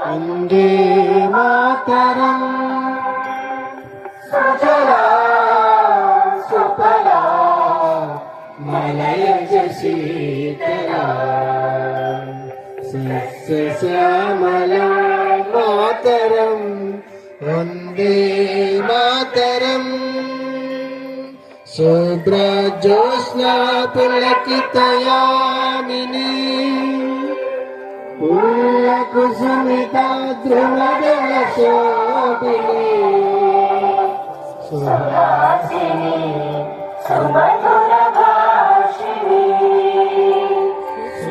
वन्दे मातरम् सुजला सुफला मलयज शीतला सस्यश्यामला मातरम् वन्दे मातरम् शुभ्रज्योत्स्ना पुलकितयामिनी पुल्लकुसुमिता द्रुमदलशोभिनी सुहासिनी सुमधुरभाषिणी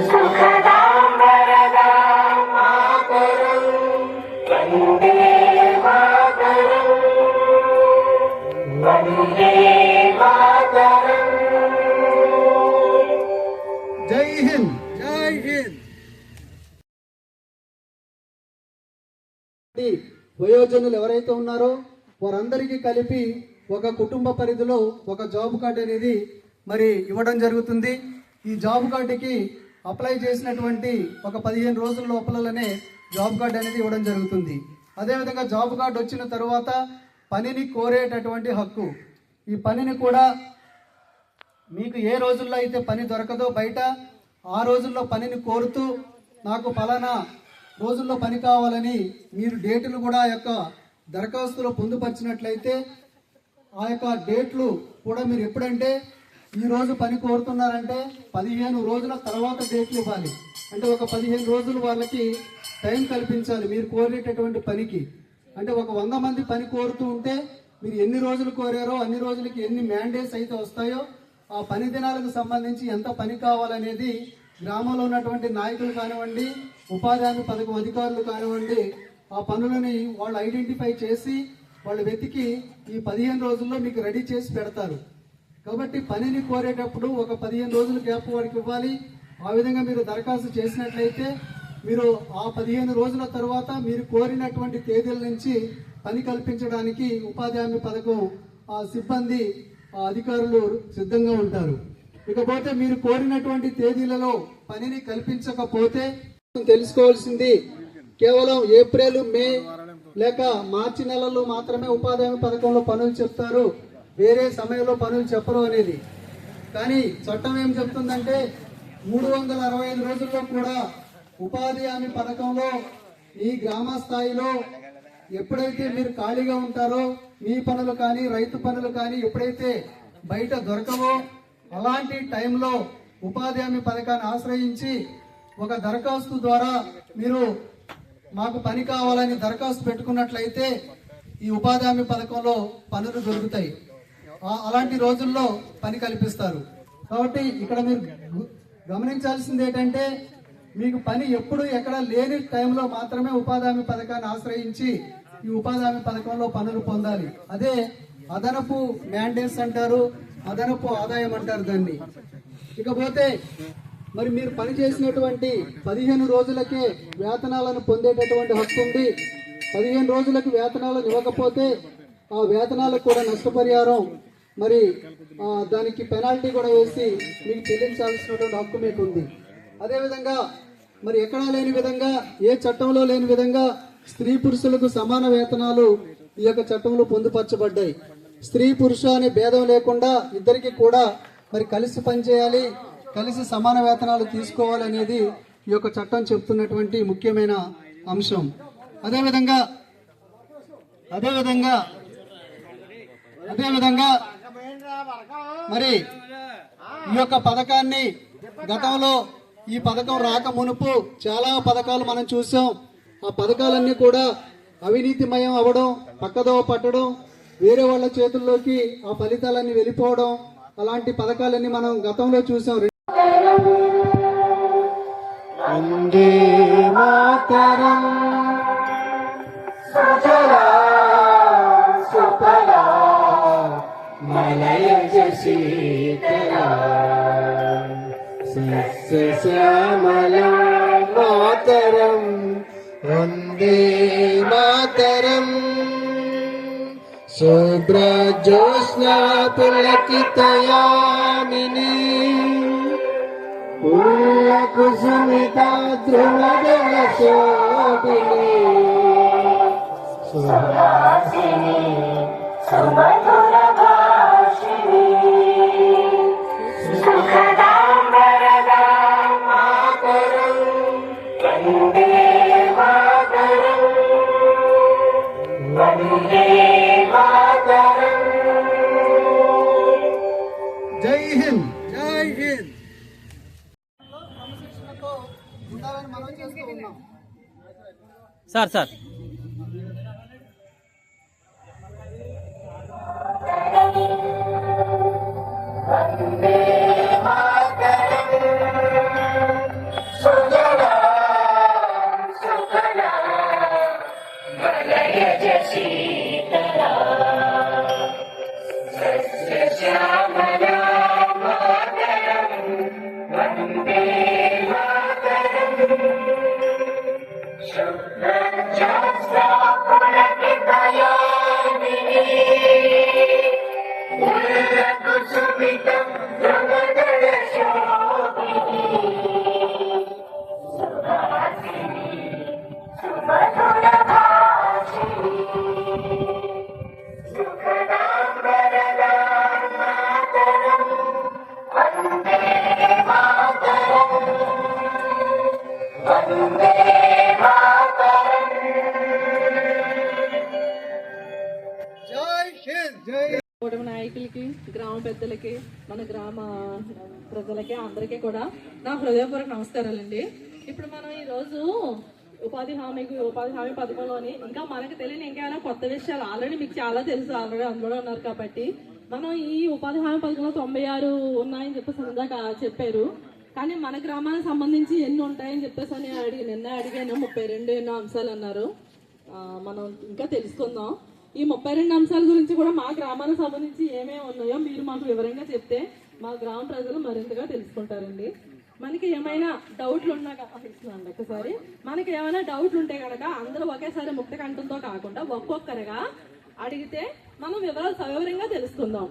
सुखदां वरदां मातरं वन्दे मातरं वन्दे मातरं। जय हिंद, जय हिंद। వయోజనులు ఎవరైతే ఉన్నారో వారందరికీ కలిపి ఒక కుటుంబ పరిధిలో ఒక జాబ్ కార్డు అనేది మరి ఇవ్వడం జరుగుతుంది. ఈ జాబ్ కార్డుకి అప్లై చేసినటువంటి ఒక 15 రోజుల లోపలనే జాబ్ కార్డు అనేది ఇవ్వడం జరుగుతుంది. అదేవిధంగా జాబ్ కార్డు వచ్చిన తర్వాత పనిని కోరేటటువంటి హక్కు, ఈ పనిని కూడా మీకు ఏ రోజుల్లో అయితే పని దొరకదో బయట ఆ రోజుల్లో పనిని కోరుతూ నాకు ఫలానా రోజుల్లో పని కావాలని మీరు డేట్లు కూడా ఆ యొక్క దరఖాస్తులో పొందుపరిచినట్లయితే ఆ యొక్క డేట్లు కూడా మీరు ఎప్పుడంటే ఈరోజు పని కోరుతున్నారంటే 15 రోజుల తర్వాత డేట్లు ఇవ్వాలి. అంటే ఒక 15 రోజులు వాళ్ళకి టైం కల్పించాలి మీరు కోరేటటువంటి పనికి. అంటే ఒక 100 మంది పని కోరుతూ ఉంటే మీరు ఎన్ని రోజులు కోరారో అన్ని రోజులకి ఎన్ని మ్యాండేట్స్ అయితే వస్తాయో ఆ పని దినాలకు సంబంధించి ఎంత పని కావాలనేది గ్రామంలో ఉన్నటువంటి నాయకులు కానివ్వండి, ఉపాధి హామీ పథకం అధికారులు కానివ్వండి, ఆ పనులని వాళ్ళు ఐడెంటిఫై చేసి వాళ్ళు వెతికి ఈ 15 రోజుల్లో మీకు రెడీ చేసి పెడతారు. కాబట్టి పనిని కోరేటప్పుడు ఒక 15 రోజుల గ్యాప్ వారికి ఇవ్వాలి. ఆ విధంగా మీరు దరఖాస్తు చేసినట్లయితే మీరు ఆ 15 రోజుల తర్వాత మీరు కోరినటువంటి తేదీల నుంచి పని కల్పించడానికి ఉపాధి హామీ పథకం ఆ సిబ్బంది ఆ అధికారులు సిద్ధంగా ఉంటారు. ఇకపోతే మీరు కోరినటువంటి తేదీలలో పనిని కల్పించకపోతే తెలుసుకోవాల్సింది కేవలం ఏప్రిల్, మే లేక మార్చి నెలల్లో మాత్రమే ఉపాధి హామీ పథకంలో పనులు చెప్తారు, వేరే సమయంలో పనులు చెప్పరు అనేది. కానీ చట్టం ఏం చెప్తుందంటే 365 రోజుల్లో కూడా ఉపాధి హామీ పథకంలో ఈ గ్రామ స్థాయిలో ఎప్పుడైతే మీరు ఖాళీగా ఉంటారో మీ పనులు కానీ రైతు పనులు కానీ ఎప్పుడైతే బయట దొరకవో అలాంటి టైంలో ఉపాధి హామీ పథకాన్ని ఆశ్రయించి ఒక దరఖాస్తు ద్వారా మీరు మాకు పని కావాలని దరఖాస్తు పెట్టుకున్నట్లయితే ఈ ఉపాధి హామీ పథకంలో పనులు దొరుకుతాయి. అలాంటి రోజుల్లో పని కల్పిస్తారు. కాబట్టి ఇక్కడ మీరు గమనించాల్సింది ఏంటంటే మీకు పని ఎప్పుడు ఎక్కడ లేని టైంలో మాత్రమే ఉపాధి హామీ పథకాన్ని ఆశ్రయించి ఈ ఉపాధి హామీ పథకంలో పనులు పొందాలి. అదే అదనపు మ్యాండేట్స్ అంటారు, అదనపు ఆదాయం అంటారు దాన్ని. ఇకపోతే మరి మీరు పని చేసినటువంటి 15 రోజులకే వేతనాలను పొందేటటువంటి హక్కు ఉంది. 15 రోజులకు వేతనాలను ఇవ్వకపోతే ఆ వేతనాలకు కూడా నష్టపరిహారం మరి దానికి పెనాల్టీ కూడా వేసి మీకు చెల్లించాల్సినటువంటి హక్కు మీకు ఉంది. అదేవిధంగా మరి ఎక్కడా లేని విధంగా ఏ చట్టంలో లేని విధంగా స్త్రీ పురుషులకు సమాన వేతనాలు ఈ యొక్క చట్టంలో పొందుపరచబడ్డాయి. స్త్రీ పురుష అనే భేదం లేకుండా ఇద్దరికి కూడా మరి కలిసి పనిచేయాలి, కలిసి సమాన వేతనాలు తీసుకోవాలనేది ఈ యొక్క చట్టం చెప్తున్నటువంటి ముఖ్యమైన అంశం. అదేవిధంగా మరి ఈ యొక్క పథకాన్ని గతంలో ఈ పథకం రాక మునుపు చాలా పథకాలు మనం చూసాం. ఆ పథకాలన్నీ కూడా అవినీతిమయం అవ్వడం, పక్కదోవ పట్టడం, వేరే వాళ్ళ చేతుల్లోకి ఆ ఫలితాలన్నీ వెళ్ళిపోవడం, అలాంటి పథకాలన్నీ మనం గతంలో చూసాం. వందే మాతరం సుజలా సుఫలా మలయజ శీతలా సస్యశ్యామలా మాతరం వందే మాతరం శుభ్రజ్యోత్స్నా పులకితయామినీ ఉల్ల కుసుమిత ధ్రువదళ శోభిని సుహాసిని సుమధుర భాషిణి సుఖదాం వరదాం మాతరం వందే మాతరం వందే మాతరం. జై హింద్. జై హింద్. క్రమశిక్షణతో ఉండాలని మనం చేస్తూ ఉన్నాం. సార్ వందే మాతరం సుజలాం సుఫలాం మలయజ శీతలాం సస్యశ్యామలాం మాతరం వందే మాతరం శుభ్రజ్యోత్స్నా పులకితయామినీ కుసుమితం ధ్రువదళ శోభిని సుహాసిని సుమధుర భాషిని సుఖదాం వరదాం మాతరం వందే మాతరం వందే మాతరం. జై హింద్. జై కూటమి నాయకులకి, గ్రామ పెద్దలకి, మన గ్రామ ప్రజలకి అందరికీ కూడా నా హృదయపూర్వక నమస్కారాలండి. ఇప్పుడు మనం ఈరోజు ఉపాధి హామీ పథకంలోని ఇంకా మనకు తెలియని ఇంకేమైనా కొత్త విషయాలు ఆల్రెడీ మీకు చాలా తెలుసు, ఆల్రెడీ అందులో ఉన్నారు కాబట్టి మనం ఈ ఉపాధి హామీ పథకంలో 96 ఉన్నాయని చెప్పేసి ఇందాక చెప్పారు. కానీ మన గ్రామానికి సంబంధించి ఎన్ని ఉంటాయని చెప్పేసి అని నిన్న అడిగాను. 32 ఎన్నో అంశాలు అన్నారు. మనం ఇంకా తెలుసుకుందాం. ఈ 32 అంశాల గురించి కూడా మా గ్రామానికి సంబంధించి ఏమేమి ఉన్నాయో మీరు మాకు వివరంగా చెప్తే మా గ్రామ ప్రజలు మరింతగా తెలుసుకుంటారండి. మనకి ఏమైనా డౌట్లు ఉన్నా ఒకసారి మనకి ఏమైనా డౌట్లు ఉంటే కనుక అందరూ ఒకేసారి ముక్త కంఠంతో కాకుండా ఒక్కొక్కరుగా అడిగితే మనం వివరాలు సవివరంగా తెలుసుకుందాం.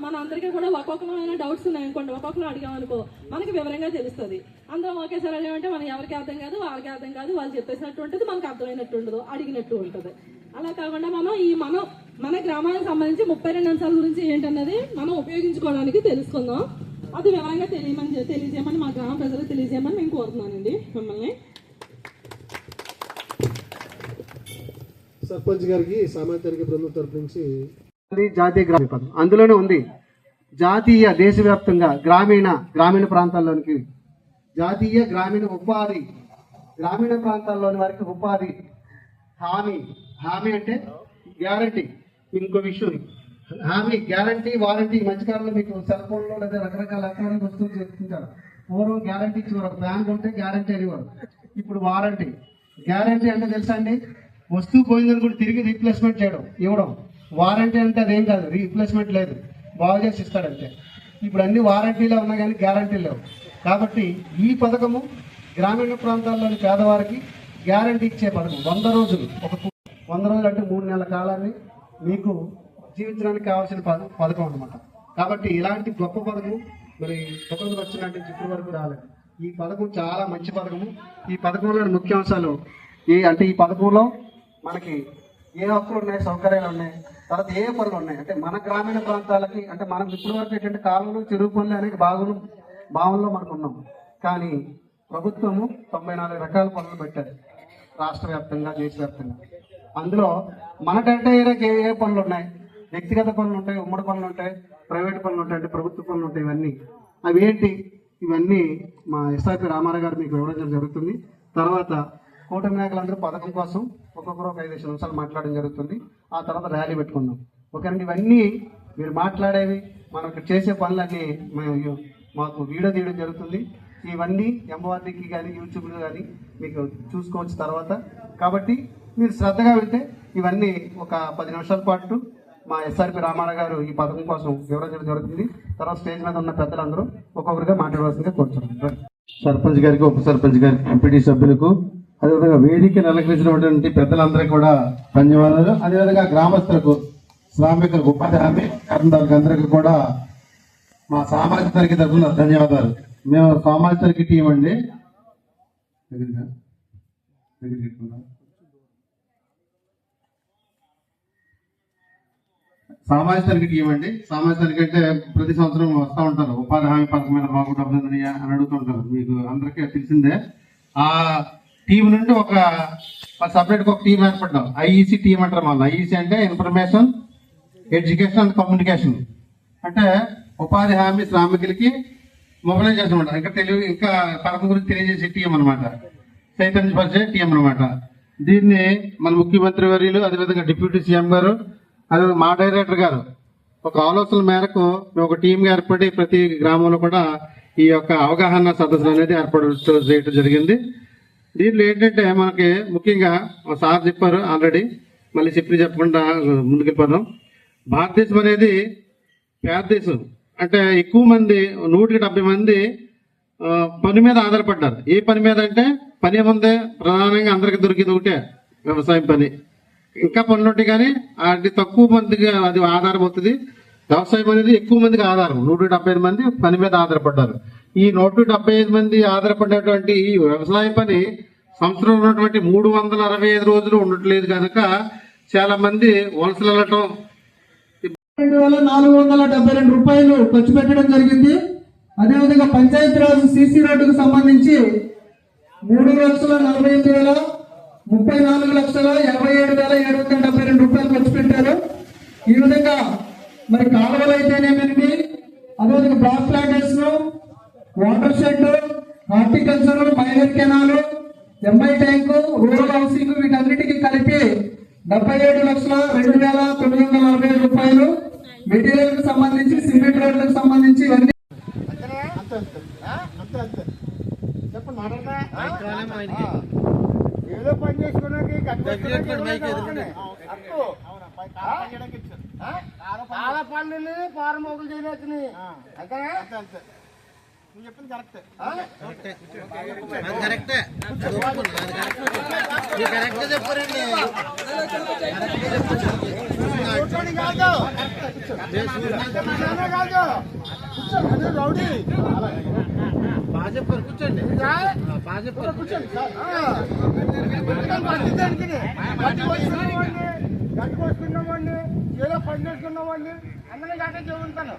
మన అందరికీ కూడా ఒక్కొక్కరైనా డౌట్స్ ఉన్నాయనుకోండి, ఒక్కొక్కరు అడిగామనుకో మనకి వివరంగా తెలుస్తుంది. అందరం ఒకేసారి అడిగామంటే మనకి ఎవరికి అర్థం కాదు, వాళ్ళకి అర్థం కాదు, వాళ్ళు చెప్పేసినట్టు ఉంటుంది, మనకు అర్థమైనట్టు ఉండదు, అడిగినట్టు ఉంటుంది. అలా కాకుండా మనం మన గ్రామానికి సంబంధించి 32 అంశాల గురించి ఏంటన్నది మనం ఉపయోగించుకోవడానికి తెలుసుకుందాం. అది వివరంగా తెలియజేయమని మా గ్రామ ప్రజలకు తెలియజేయమని నేను కోరుతున్నానండి మిమ్మల్ని. సర్పంచ్ గారికి సామాజిక బృందం తరపు నుంచి జాతీయ గ్రామీణ పథకం అందులోనే ఉంది. జాతీయ దేశవ్యాప్తంగా గ్రామీణ ప్రాంతాల్లోనికి జాతీయ గ్రామీణ ఉపాధి, గ్రామీణ ప్రాంతాల్లోని వారికి ఉపాధి హామీ అంటే గ్యారంటీ. ఇంకో విషయం, హామీ, గ్యారంటీ, వారంటీ. ఈ మధ్యకాలంలో మీకు సెల్ ఫోన్లో లేదా రకరకాల ఎలక్ట్రానిక్ వస్తువులు చెప్తుంటారు. పూర్వం గ్యారంటీ ఇచ్చేవారు, బ్యాంక్ ఉంటే గ్యారంటీ అనేవారు. ఇప్పుడు వారంటీ. గ్యారంటీ అంటే తెలుసా అండి? వస్తువు పోయిందని కూడా తిరిగి రీప్లేస్మెంట్ ఇవ్వడం. వారంటీ అంటే అదేం కాదు, రీప్లేస్మెంట్ లేదు, బాగు చేసి ఇస్తాడంటే. ఇప్పుడు అన్ని వారంటీలో ఉన్నాయి కానీ గ్యారంటీ లేవు. కాబట్టి ఈ పథకము గ్రామీణ ప్రాంతాల్లోని పేదవారికి గ్యారంటీ ఇచ్చే పథకం. 100 రోజులు 100 రోజులు అంటే 3 నెలల కాలాన్ని మీకు జీవించడానికి కావాల్సిన పథకం అన్నమాట. కాబట్టి ఇలాంటి గొప్ప పథకం మరి ఒకరికి వచ్చినట్టు చిత్తూరు వరకు రాలేదు. ఈ పథకం చాలా మంచి పథకము. ఈ పథకంలోని ముఖ్యాంశాలు అంటే ఈ పథకంలో మనకి ఏ హక్కులు ఉన్నాయి, సౌకర్యాలు ఉన్నాయి, తర్వాత ఏ పనులు ఉన్నాయి అంటే మన గ్రామీణ ప్రాంతాలకి. అంటే మనం ఇప్పటి వరకు ఏంటంటే కాలువలు, చెరువు పనులు అనేక భావంలో మనకు ఉన్నాం. కానీ ప్రభుత్వము 94 రకాల పనులు పెట్టారు రాష్ట్ర వ్యాప్తంగా, దేశవ్యాప్తంగా. అందులో మన డెల్టా ఏరియాకి ఏ పనులు ఉన్నాయి? వ్యక్తిగత పనులు ఉంటాయి, ఉమ్మడి పనులు ఉంటాయి, ప్రైవేట్ పనులు ఉంటాయి, అంటే ప్రభుత్వ పనులు ఉంటాయి. ఇవన్నీ అవి ఏంటి? ఇవన్నీ మా ఎస్ఆర్పి రామారావు గారు మీకు ఇవ్వడం జరుగుతుంది. తర్వాత కూటమి నాయకులందరూ పథకం కోసం ఒక్కొక్కరు ఒక 5 నిమిషాలు మాట్లాడడం జరుగుతుంది. ఆ తర్వాత ర్యాలీ పెట్టుకుందాం. ఓకేనండి. ఇవన్నీ మీరు మాట్లాడేవి, మనం ఇక్కడ చేసే పనులన్నీ మాకు వీడియో తీయడం జరుగుతుంది. ఇవన్నీ ఎంఓఆర్డీకి కానీ యూట్యూబ్లో కానీ మీకు చూసుకోవచ్చు తర్వాత. కాబట్టి మీరు శ్రద్ధగా వెళ్తే ఇవన్నీ ఒక 10 నిమిషాల పాటు మా ఎస్ఆర్పి రామారావు గారు ఈ పథకం కోసం వివరించడం జరుగుతుంది. తర్వాత స్టేజ్ మీద ఉన్న పెద్దలందరూ ఒక్కొక్కరుగా మాట్లాడవలసిందిగా కోరుతున్నాం. సర్పంచ్ గారికి, ఉప సర్పంచ్ గారికి, ఎంపీటీ సభ్యులకు, అదేవిధంగా వేదికను అలంకరించినటువంటి పెద్దలందరికీ కూడా ధన్యవాదాలు. అదేవిధంగా గ్రామస్తులకు, శ్రామికులకు, ఉపాధి హామీ కార్మికులకు అందరికీ కూడా మా సామాజిక తరగతి తరఫున ధన్యవాదాలు. మేము సామాజిక టీం అండి. దగ్గరగా పెట్టుకుందాం. సామాజిక టీం అండి. సామాజిక అంటే ప్రతి సంవత్సరం వస్తూ ఉంటారు. ఉపాధి హామీ పథకం మీద మాకు డబ్బులు ఉన్నాయా అని అడుగుతుంటారు. మీకు అందరికీ తెలిసిందే. ఆ టీం నుండి ఒక సపరేట్ ఒక టీం ఏర్పడ్డాం. ఐఈసీ టీం అంటారు. మన ఐఈసీ అంటే ఇన్ఫర్మేషన్ ఎడ్యుకేషన్ అండ్ కమ్యూనికేషన్. అంటే ఉపాధి హామీ శ్రామికులకి మొబైలైజ్ చేస్తామంట. ఇంకా పథకం గురించి తెలియజేసే టీం అనమాట. చైతన్యపరిచే టీం అనమాట. దీన్ని మన ముఖ్యమంత్రి వర్యులు, అదేవిధంగా డిప్యూటీ సీఎం గారు, అదే మా డైరెక్టర్ గారు ఒక ఆలోచన మేరకు మేము ఒక టీం ఏర్పడి ప్రతి గ్రామంలో కూడా ఈ యొక్క అవగాహన సదస్సులు అనేది ఏర్పాటు చేయడం జరిగింది. దీంట్లో ఏంటంటే మనకి ముఖ్యంగా సార్ చెప్పారు ఆల్రెడీ, మళ్ళీ చెప్పకుండా ముందుకెళ్ళిపోదాం. భారతదేశం అనేది పేద దేశం. అంటే ఎక్కువ మంది 170 మంది పని మీద ఆధారపడ్డారు. ఏ పని మీద అంటే పని ఏముంది, ప్రధానంగా అందరికి దొరికింది ఒకటే వ్యవసాయం పని. ఇంకా పనులు ఉంటాయి కానీ అది తక్కువ మందికి అది ఆధారం అవుతుంది. వ్యవసాయం అనేది ఎక్కువ మందికి ఆధారం. 175 మంది పని మీద ఆధారపడ్డారు. ఈ 175 మంది ఆధారపడినటువంటి ఈ వ్యవసాయ పని సంవత్సరం ఉన్నటువంటి 365 రోజులు ఉండట్లేదు కనుక చాలా మంది వలసలు వెళ్ళటం. 2,472 రూపాయలు ఖర్చు పెట్టడం జరిగింది. అదేవిధంగా పంచాయతీరాజ్ సీసీ రోడ్డుకు సంబంధించి 3,48,000 34,87,772 రూపాయలు ఖర్చు పెట్టారు. ఈ విధంగా మరి కాలువలు అయితేనేమి, అదేవిధంగా block plantation, watershed, horticulture, minor canal, MI tank, rural housing వీటన్నిటికీ కలిపి 77,02,940 రూపాయలు. మెటీరియల్ కు సంబంధించి, సిమెంట్ రోడ్లకు సంబంధించి ఇవన్నీ ఏదో పని చేసుకున్నాకి చాలా పనులు ఫారం మొగులు చేయలేదని అంతేనా? నువ్వు చెప్పింది కరెక్టే. చెప్పారండి కాదు రౌడీ బాగా చెప్పారు. కూర్చోండి బాగా చెప్పారు. కూర్చోండి గట్టి కోసుకున్నామండి, ఏదో పని చేసుకున్నామండి, అందరినీ గట్టే చెబుతాను.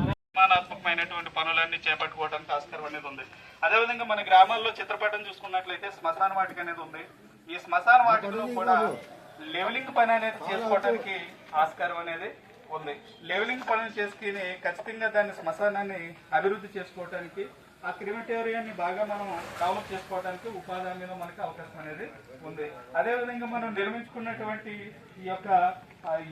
నిర్మాణాత్మకమైనటువంటి పనులన్నీ చేపట్టుకోవడానికి ఆస్కారం అనేది ఉంది. అదేవిధంగా మన గ్రామాల్లో చిత్రపటం చూసుకున్నట్లయితే శ్మశాన వాటిక అనేది ఉంది. ఈ శ్మశాన వాటికలో కూడా లెవెలింగ్ పని అనేది చేసుకోవడానికి ఆస్కారం అనేది ఉంది. లెవెలింగ్ పనులు చేసుకుని ఖచ్చితంగా దాన్ని శ్మశానాన్ని అభివృద్ధి చేసుకోవడానికి, ఆ క్రిమిటోరియాన్ని బాగా మనం డెవలప్ చేసుకోవడానికి ఉపాధి హామీలో మనకి అవకాశం అనేది ఉంది. అదేవిధంగా మనం నిర్మించుకున్నటువంటి ఈ యొక్క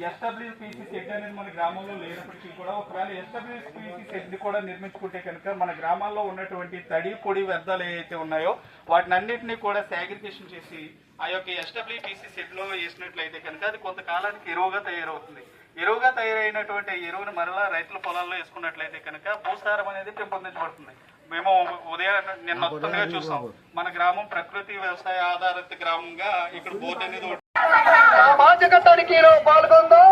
ఎస్డబ్ల్యూపీసీ షెడ్ అనేది మన గ్రామంలో లేనప్పటికీ కూడా, ఒకవేళ ఎస్డబ్ల్యూపీసీ షెడ్ కూడా నిర్మించుకుంటే కనుక మన గ్రామాల్లో ఉన్నటువంటి తడి పొడి వ్యర్థాలు ఏవైతే ఉన్నాయో వాటిని అన్నింటినీ కూడా సేగ్రిగేషన్ చేసి ఆ యొక్క ఎస్డబ్ల్యూపీసీ షెడ్ లో వేసినట్లయితే కనుక అది కొంతకాలానికి ఎరువుగా తయారవుతుంది. ఎరువుగా తయారైనటువంటి ఎరువును మరలా రైతుల పొలాల్లో వేసుకున్నట్లయితే కనుక భూసారం అనేది పెంపొందించబడుతుంది. మేము ఉదయం నిన్న మొత్తంగా చూసాం. మన గ్రామం ప్రకృతి వ్యవసాయ ఆధారిత గ్రామంగా ఇక్కడ బోర్డు అనేది సామాజిక తనిఖీలో పాల్గొందాం.